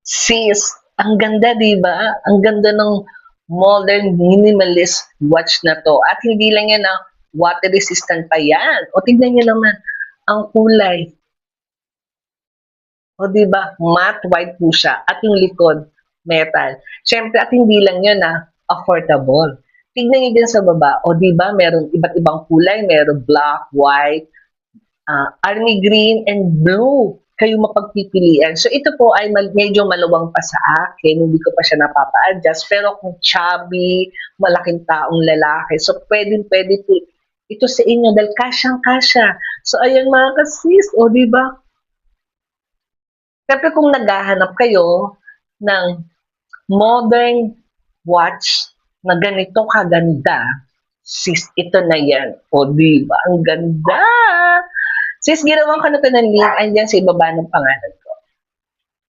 Sis, ang ganda, di ba? Ang ganda ng modern minimalist watch na to. At hindi lang yan water resistant pa yan. O tignan nyo naman, ang kulay. O di ba? Matte white po siya. At yung likod, metal. Siyempre, at hindi lang yun affordable. Tignan nyo din sa baba. O di ba? Meron iba't ibang kulay. Meron black, white, army green, and blue. Kayo mapagpipilian. So ito po ay medyo maluwang pa sa akin. Hindi ko pa siya napapa-adjust. Pero kung chubby, malaking taong lalaki, so pwede po ito sa inyo dahil kasyang-kasya. So ayan mga kasis, o di ba? Siyempre kung naghahanap kayo ng modern watch na ganito kaganda, sis, ito na yan. O di ba? Ang ganda! Sis, ginawan ko na ito ng link. Andyan sa ibaba ng pangalan.